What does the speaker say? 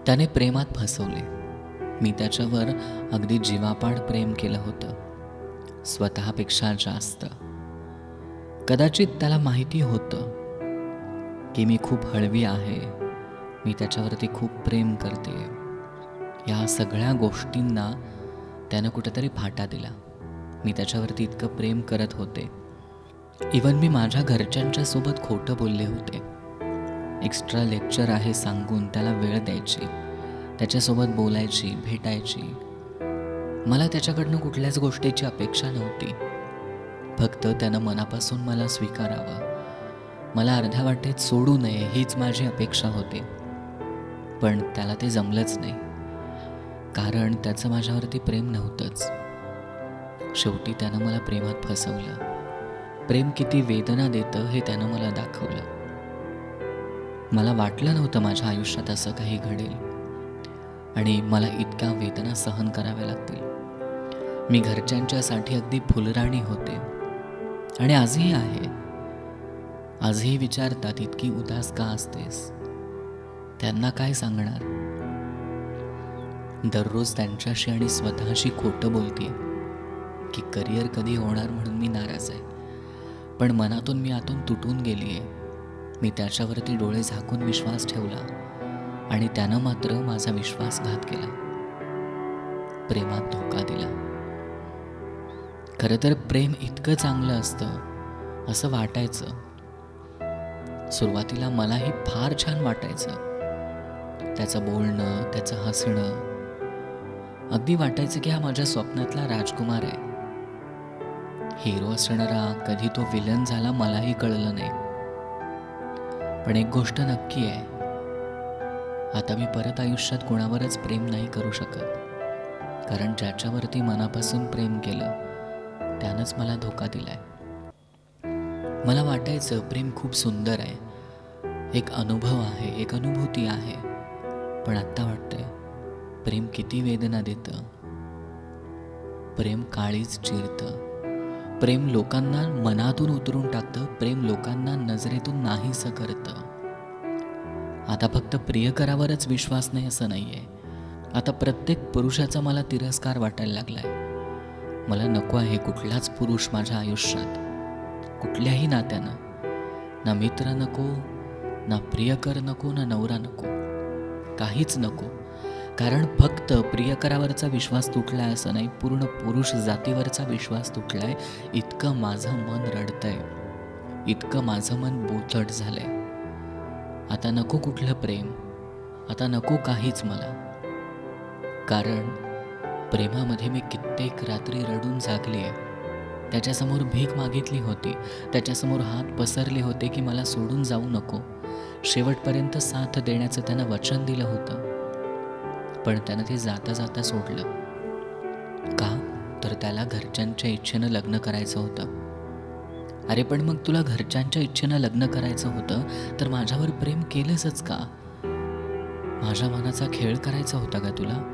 त्याने प्रेमात फसवले. मी त्याच्यावर अगदी जीवापाड प्रेम केलं होतं, स्वतःपेक्षा जास्त. कदाचित त्याला माहिती होतं की मी खूप हळवी आहे, मी त्याच्यावरती खूप प्रेम करते. या सगळ्या गोष्टींना त्यानं कुठेतरी फाटा दिला. मी त्याच्यावरती इतकं प्रेम करत होते. इवन मी माझ्या घरच्यांच्या सोबत खोटं बोलले होते. एक्स्ट्रा लेक्चर आहे सांगून त्याला वेळ द्यायची, त्याच्यासोबत बोलायची, भेटायची. मला त्याच्याकडनं कुठल्याच गोष्टीची अपेक्षा नव्हती. फक्त त्यानं मनापासून मला स्वीकारावं, मला अर्ध्या वाटेत सोडू नये हीच माझी अपेक्षा होती. पण त्याला ते जमलंच नाही, कारण त्याचं माझ्यावरती प्रेम नव्हतंच. शेवटी त्यानं मला प्रेमात फसवलं. प्रेम किती वेदना देतं हे त्यानं मला दाखवलं. मला वाटलं नव्हतं माझ्या आयुष्यात असं काही घडेल आणि मला इतक्या वेदना सहन कराव्या लागतील. मी घरच्यांच्यासाठी अगदी फुलराणी होते आणि आजही आहे. आजही विचारतात, इतकी उदास का असतेस? त्यांना काय सांगणार? दररोज त्यांच्याशी आणि स्वतःशी खोटं बोलते की करिअर कधी होणार म्हणून मी नाराज आहे. पण मनातून मी आतून तुटून गेली आहे. मी त्याच्यावरती डोळे झाकून विश्वास ठेवला आणि त्यानं मात्र माझा विश्वासघात केला, प्रेमात धोका दिला. खरं तर प्रेम इतकं चांगलं असतं असं वाटायचं. सुरुवातीला मलाही फार छान वाटायचं. त्याचं बोलणं, त्याचं हसणं, अगदी वाटायचं की हा माझ्या स्वप्नातला राजकुमार आहे. हिरो असणारा कधी तो विलन झाला मलाही कळलं नाही. पण एक गोष्ट नक्की आहे, आता मी परत आयुष्यात कोणावरच प्रेम नाही करू शकत. कारण ज्याच्यावरती मनापासून प्रेम केलं त्यानंच मला धोका दिलाय. मला वाटायचं प्रेम खूप सुंदर आहे, एक अनुभव आहे, एक अनुभूती आहे. पण आत्ता वाटतंय प्रेम किती वेदना देतं. प्रेम काळीज चिरतं. प्रेम लोकांना मनातून उतरून टाकतं. प्रेम लोकांना नजरेतून नाहीसं करतं. आता फक्त प्रियकरावरच विश्वास नाही असं नाही आहे. आता प्रत्येक पुरुषाचा मला तिरस्कार वाटायला लागलाय. मला नको आहे कुठलाच पुरुष माझ्या आयुष्यात, कुठल्याही नात्यानं. ना मित्र नको, ना प्रियकर नको, ना नवरा नको, काहीच नको. कारण फक्त प्रियकरावरचा विश्वास तुटलाय असं नाही, पूर्ण पुरुष जातीवरचा विश्वास तुटलाय. इतकं माझं मन रडतंय, इतकं माझं मन बोथट झालंय. आता नको कुठलं प्रेम, आता नको काहीच मला. कारण प्रेमामध्ये मी कित्येक रात्री रडून जागली आहे. त्याच्यासमोर भीक मागितली होती, त्याच्यासमोर हात पसरले होते की मला सोडून जाऊ नको. शेवटपर्यंत साथ देण्याचं त्यानं वचन दिलं होतं. पण त्यानं ते जाता जाता सोडलं. का? तर त्याला घरच्यांच्या इच्छेनं लग्न करायचं होतं. अरे पण मग तुला घरच्यांच्या इच्छेनं लग्न करायचं होतं तर माझ्यावर प्रेम केलंसच का? माझ्या मनाचा खेळ करायचा होता का तुला?